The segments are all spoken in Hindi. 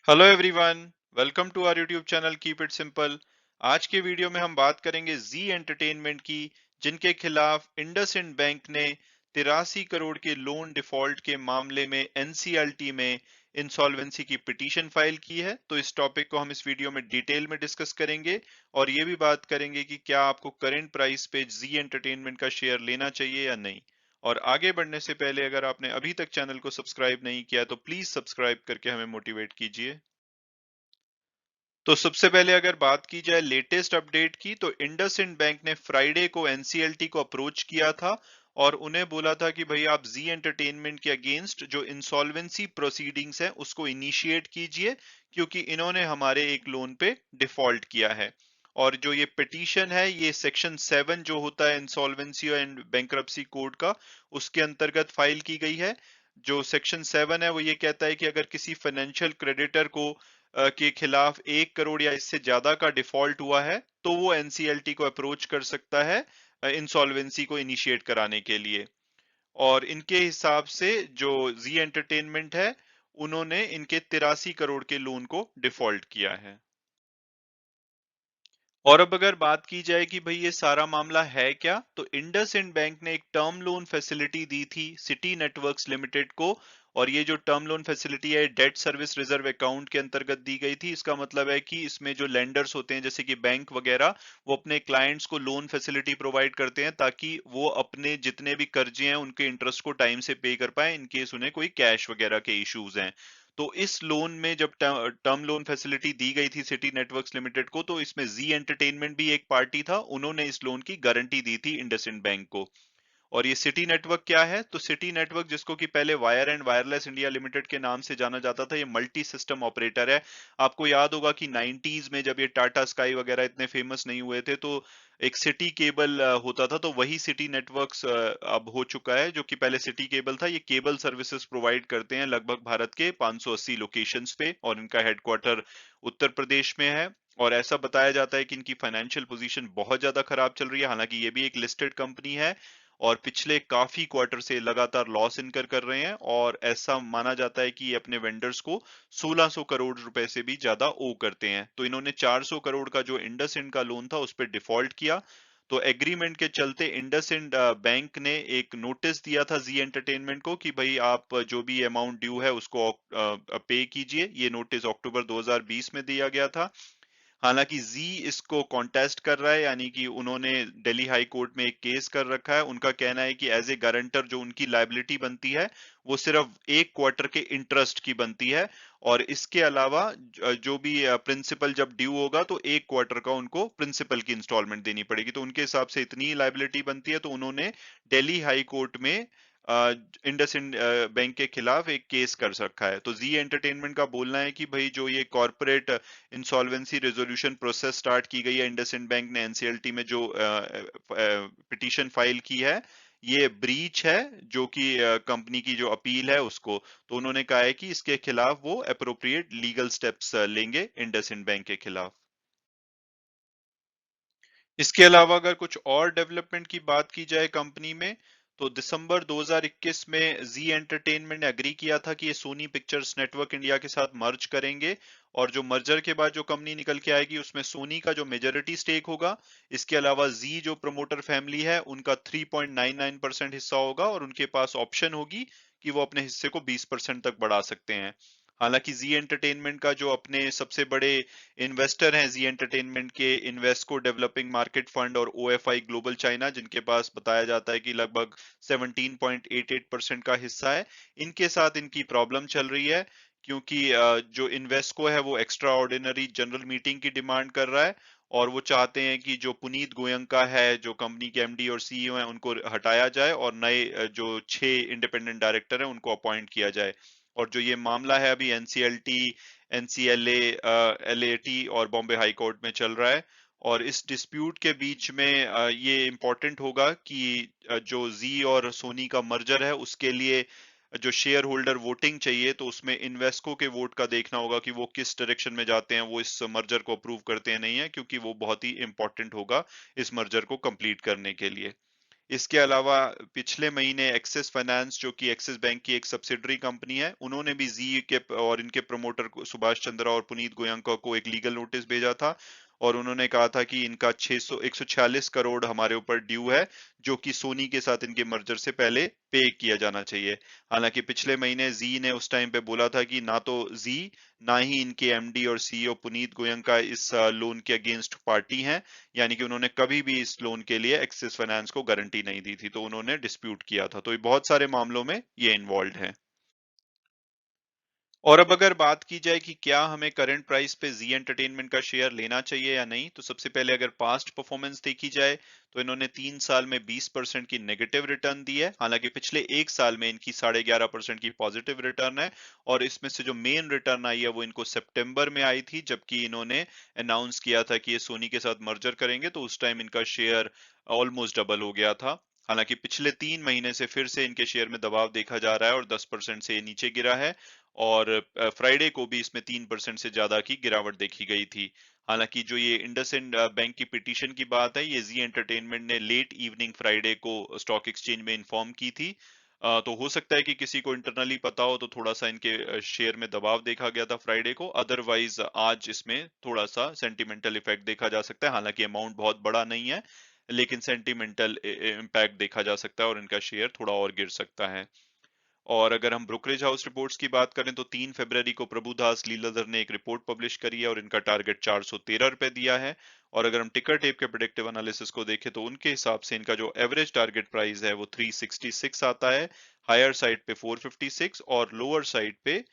Hello everyone, welcome to our YouTube channel keep it simple. आज के वीडियो में हम बात करेंगे जी एंटरटेनमेंट की, जिनके खिलाफ इंडसइंड बैंक ने 83 करोड़ के लोन डिफॉल्ट के मामले में एनसीएलटी में इंसॉल्वेंसी की पिटीशन फाइल की है। तो इस टॉपिक को हम इस वीडियो में डिटेल में डिस्कस करेंगे और ये भी बात करेंगे कि क्या आपको करंट प्राइस पे जी एंटरटेनमेंट का शेयर लेना चाहिए या नहीं। और आगे बढ़ने से पहले अगर आपने अभी तक चैनल को सब्सक्राइब नहीं किया तो प्लीज सब्सक्राइब करके हमें मोटिवेट कीजिए। तो सबसे पहले अगर बात की जाए लेटेस्ट अपडेट की, तो इंडसइंड बैंक ने फ्राइडे को एनसीएलटी को अप्रोच किया था और उन्हें बोला था कि भाई आप जी एंटरटेनमेंट के अगेंस्ट जो इंसॉल्वेंसी प्रोसीडिंग्स है उसको इनिशिएट कीजिए, क्योंकि इन्होंने हमारे एक लोन पे डिफॉल्ट किया है। और जो ये पिटीशन है ये सेक्शन 7 जो होता है इंसॉल्वेंसी एंड बैंक्रप्सी कोड का, उसके अंतर्गत फाइल की गई है। जो सेक्शन 7 है वो ये कहता है कि अगर किसी फाइनेंशियल क्रेडिटर को के खिलाफ 1 करोड़ या इससे ज्यादा का डिफॉल्ट हुआ है तो वो एनसीएलटी को अप्रोच कर सकता है इंसॉल्वेंसी को इनिशिएट कराने के लिए। और इनके हिसाब से जो जी एंटरटेनमेंट है, उन्होंने इनके 83 करोड़ के लोन को डिफॉल्ट किया है। और अब अगर बात की जाए कि भाई ये सारा मामला है क्या, तो इंडसइंड बैंक ने एक टर्म लोन फैसिलिटी दी थी सिटी नेटवर्क्स लिमिटेड को। और ये जो टर्म लोन फैसिलिटी है डेट सर्विस रिजर्व अकाउंट के अंतर्गत दी गई थी। इसका मतलब है कि इसमें जो लेंडर्स होते हैं जैसे कि बैंक वगैरह, वो अपने क्लाइंट्स को लोन फैसिलिटी प्रोवाइड करते हैं ताकि वो अपने जितने भी कर्जे हैं उनके इंटरेस्ट को टाइम से पे कर पाए इन केस उन्हें कोई कैश वगैरह के इश्यूज हैं। तो इस लोन में जब टर्म लोन फैसिलिटी दी गई थी सिटी नेटवर्क्स लिमिटेड को, तो इसमें जी एंटरटेनमेंट भी एक पार्टी था। उन्होंने इस लोन की गारंटी दी थी इंडसइंड बैंक को। और ये सिटी नेटवर्क क्या है, तो सिटी नेटवर्क जिसको कि पहले wire and wireless India limited के नाम से जाना जाता था, ये मल्टी सिस्टम ऑपरेटर है। आपको याद होगा कि 90s में जब ये टाटा स्काई वगैरह इतने फेमस नहीं हुए थे, तो एक सिटी केबल होता था, तो वही सिटी नेटवर्क्स अब हो चुका है। जो कि पहले सिटी केबल था, ये केबल सर्विसेज प्रोवाइड करते हैं लगभग भारत के 580 लोकेशंस पे, और इनका हेडक्वार्टर उत्तर प्रदेश में है। और ऐसा बताया जाता है कि इनकी फाइनेंशियल पोजीशन बहुत ज्यादा खराब चल रही है, हालांकि ये भी एक लिस्टेड कंपनी है और पिछले काफी क्वार्टर से लगातार लॉस इनकर कर रहे हैं। और ऐसा माना जाता है कि ये अपने वेंडर्स को 1600 करोड़ रुपए से भी ज्यादा ओ करते हैं। तो इन्होंने 400 करोड़ का जो इंडसइंड का लोन था उस पर डिफॉल्ट किया। तो एग्रीमेंट के चलते इंडसइंड बैंक ने एक नोटिस दिया था जी एंटरटेनमेंट को कि भाई आप जो भी अमाउंट ड्यू है उसको पे कीजिए। ये नोटिस अक्टूबर 2020 में दिया गया था। हालांकि जी इसको कॉन्टेस्ट कर रहा है, यानी कि उन्होंने दिल्ली हाई कोर्ट में एक केस कर रखा है। उनका कहना है कि एज ए गारंटर जो उनकी लायबिलिटी बनती है वो सिर्फ एक क्वार्टर के इंटरेस्ट की बनती है। और इसके अलावा जो भी प्रिंसिपल जब ड्यू होगा तो एक क्वार्टर का उनको प्रिंसिपल की इंस्टॉलमेंट देनी पड़ेगी। तो उनके हिसाब से इतनी लायबिलिटी बनती है, तो उन्होंने दिल्ली हाई कोर्ट में इंडसइंड बैंक के खिलाफ एक केस कर रखा है। तो जी एंटरटेनमेंट का बोलना है कि भाई जो ये corporate insolvency resolution process start की गई है इंडसइंड बैंक ने एनसीएलटी में जो पिटीशन फाइल की है, ये ब्रीच है जो कि कंपनी की जो अपील है उसको। तो उन्होंने कहा है कि इसके खिलाफ वो अप्रोप्रिएट लीगल स्टेप्स लेंगे इंडसइंड बैंक के खिलाफ। इसके अलावा अगर कुछ और डेवलपमेंट की बात की जाए कंपनी में, तो दिसंबर 2021 में जी एंटरटेनमेंट ने अग्री किया था कि ये सोनी पिक्चर्स नेटवर्क इंडिया के साथ मर्ज करेंगे। और जो मर्जर के बाद जो कंपनी निकल के आएगी उसमें सोनी का जो मेजोरिटी स्टेक होगा, इसके अलावा जी जो प्रमोटर फैमिली है उनका 3.99% हिस्सा होगा, और उनके पास ऑप्शन होगी कि वो अपने हिस्से को 20% तक बढ़ा सकते हैं। हालांकि जी एंटरटेनमेंट का जो अपने सबसे बड़े इन्वेस्टर हैं जी एंटरटेनमेंट के, इन्वेस्को डेवलपिंग मार्केट फंड और ओएफआई ग्लोबल चाइना, जिनके पास बताया जाता है कि लगभग 17.88% का हिस्सा है, इनके साथ इनकी प्रॉब्लम चल रही है। क्योंकि जो इन्वेस्को है वो एक्स्ट्रा ऑर्डिनरी जनरल मीटिंग की डिमांड कर रहा है। और वो चाहते हैं कि जो पुनीत गोयंका है जो कंपनी के एमडी और सीईओ हैं उनको हटाया जाए और नए जो 6 इंडिपेंडेंट डायरेक्टर हैं उनको अपॉइंट किया जाए। और जो ये मामला है अभी एनसीएलटी, एनसीएलए, एलएटी और बॉम्बे हाई कोर्ट में चल रहा है। और इस डिस्प्यूट के बीच में ये इम्पोर्टेंट होगा कि जो जी और सोनी का मर्जर है उसके लिए जो शेयर होल्डर वोटिंग चाहिए, तो उसमें इन्वेस्को के वोट का देखना होगा कि वो किस डायरेक्शन में जाते हैं, वो इस मर्जर को अप्रूव करते हैं नहीं है, क्योंकि वो बहुत ही इंपॉर्टेंट होगा इस मर्जर को कंप्लीट करने के लिए। इसके अलावा पिछले महीने एक्सिस फाइनेंस, जो कि एक्सिस बैंक की एक सब्सिडरी कंपनी है, उन्होंने भी जी के और इनके प्रमोटर को सुभाष चंद्रा और पुनीत गोयंका को एक लीगल नोटिस भेजा था और उन्होंने कहा था कि इनका 146 करोड़ हमारे ऊपर ड्यू है, जो कि सोनी के साथ इनके मर्जर से पहले पे किया जाना चाहिए। हालांकि पिछले महीने जी ने उस टाइम पे बोला था कि ना तो जी ना ही इनके एमडी और सीईओ पुनीत गोयंका इस लोन के अगेंस्ट पार्टी हैं, यानी कि उन्होंने कभी भी इस लोन के लिए एक्सिस फाइनेंस को गारंटी नहीं दी थी, तो उन्होंने डिस्प्यूट किया था। तो ये बहुत सारे मामलों में ये इन्वॉल्व है। और अब अगर बात की जाए कि क्या हमें करंट प्राइस पे जी एंटरटेनमेंट का शेयर लेना चाहिए या नहीं, तो सबसे पहले अगर पास्ट परफॉर्मेंस देखी जाए तो इन्होंने 3 साल में 20% की नेगेटिव रिटर्न दी है। हालांकि पिछले एक साल में इनकी 11.5% की पॉजिटिव रिटर्न है और इसमें से जो मेन रिटर्न आई है वो इनको सितंबर में आई थी, जबकि इन्होंने अनाउंस किया था कि ये सोनी के साथ मर्जर करेंगे, तो उस टाइम इनका शेयर ऑलमोस्ट डबल हो गया था। हालांकि पिछले 3 महीने से फिर से इनके शेयर में दबाव देखा जा रहा है और 10% से ये नीचे गिरा है और फ्राइडे को भी इसमें 3% से ज्यादा की गिरावट देखी गई थी। हालांकि जो ये इंडसइंड बैंक की पिटीशन की बात है, ये जी एंटरटेनमेंट ने लेट इवनिंग फ्राइडे को स्टॉक एक्सचेंज में इन्फॉर्म की थी। तो हो सकता है कि किसी को इंटरनली पता हो, तो थोड़ा सा इनके शेयर में दबाव देखा गया था फ्राइडे को। अदरवाइज आज इसमें थोड़ा सा सेंटिमेंटल इफेक्ट देखा जा सकता है। हालांकि अमाउंट बहुत बड़ा नहीं है, लेकिन सेंटिमेंटल इम्पैक्ट देखा जा सकता है और इनका शेयर थोड़ा और गिर सकता है। और अगर हम ब्रोकरेज हाउस रिपोर्ट्स की बात करें तो 3 फरवरी को प्रभुदास लीलाधर ने एक रिपोर्ट पब्लिश करी है और इनका टारगेट 413 रुपए दिया है। और अगर हम टिकर टेप के प्रेडिक्टिव एनालिसिस को देखें तो उनके हिसाब से इनका जो एवरेज टारगेट प्राइस है वो 366 आता है, हायर साइड पे 456 और लोअर साइड पे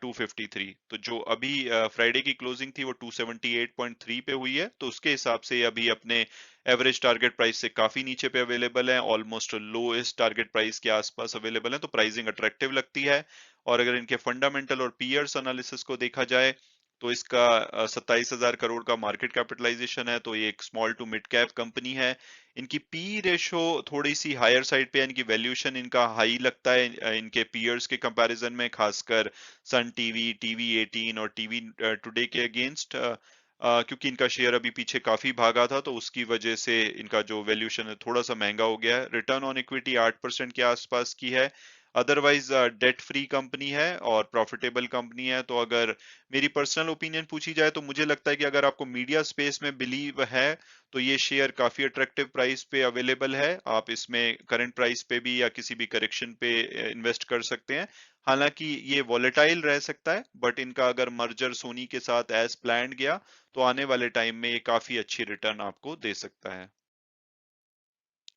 253। तो जो अभी फ्राइडे की क्लोजिंग थी वो 278.3 पे हुई है, तो उसके हिसाब से ये अभी अपने एवरेज टारगेट प्राइस से काफी नीचे पे अवेलेबल है, ऑलमोस्ट लोएस्ट टारगेट प्राइस के आसपास अवेलेबल है, तो प्राइसिंग अट्रैक्टिव लगती है। और अगर इनके फंडामेंटल और पीयर्स एनालिसिस को देखा जाए तो इसका 27,000 करोड़ का मार्केट कैपिटलाइजेशन है, तो ये एक small to mid cap company है। इनकी पी रेशो थोड़ी सी हायर साइड पे है, इनकी वैल्यूएशन इनका हाई लगता है इनके पीयर्स के कंपैरिजन में, खासकर सन टीवी, टीवी 18 और टीवी टुडे के अगेंस्ट, क्योंकि इनका शेयर अभी पीछे काफी भागा था, तो उसकी वजह से इनका जो वैल्यूएशन है थोड़ा सा महंगा हो गया है। रिटर्न ऑन इक्विटी 8% के आसपास की है। अदरवाइज डेट फ्री कंपनी है और प्रॉफिटेबल कंपनी है। तो अगर मेरी पर्सनल ओपिनियन पूछी जाए तो मुझे लगता है कि अगर आपको मीडिया स्पेस में बिलीव है तो ये शेयर काफी अट्रैक्टिव प्राइस पे अवेलेबल है। आप इसमें करंट प्राइस पे भी या किसी भी करेक्शन पे इन्वेस्ट कर सकते हैं। हालांकि ये वॉलेटाइल रह सकता है, बट इनका अगर मर्जर सोनी के साथ एज प्लान्ड गया तो आने वाले टाइम में ये काफी अच्छी रिटर्न आपको दे सकता है।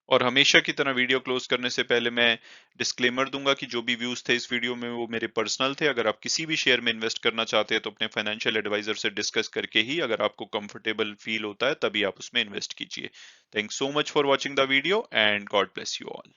और हमेशा की तरह वीडियो क्लोज करने से पहले मैं डिस्क्लेमर दूंगा कि जो भी व्यूज थे इस वीडियो में वो मेरे पर्सनल थे। अगर आप किसी भी शेयर में इन्वेस्ट करना चाहते हैं तो अपने फाइनेंशियल एडवाइजर से डिस्कस करके ही, अगर आपको कंफर्टेबल फील होता है तभी आप उसमें इन्वेस्ट कीजिए। Thanks so much for watching the video and God bless you all.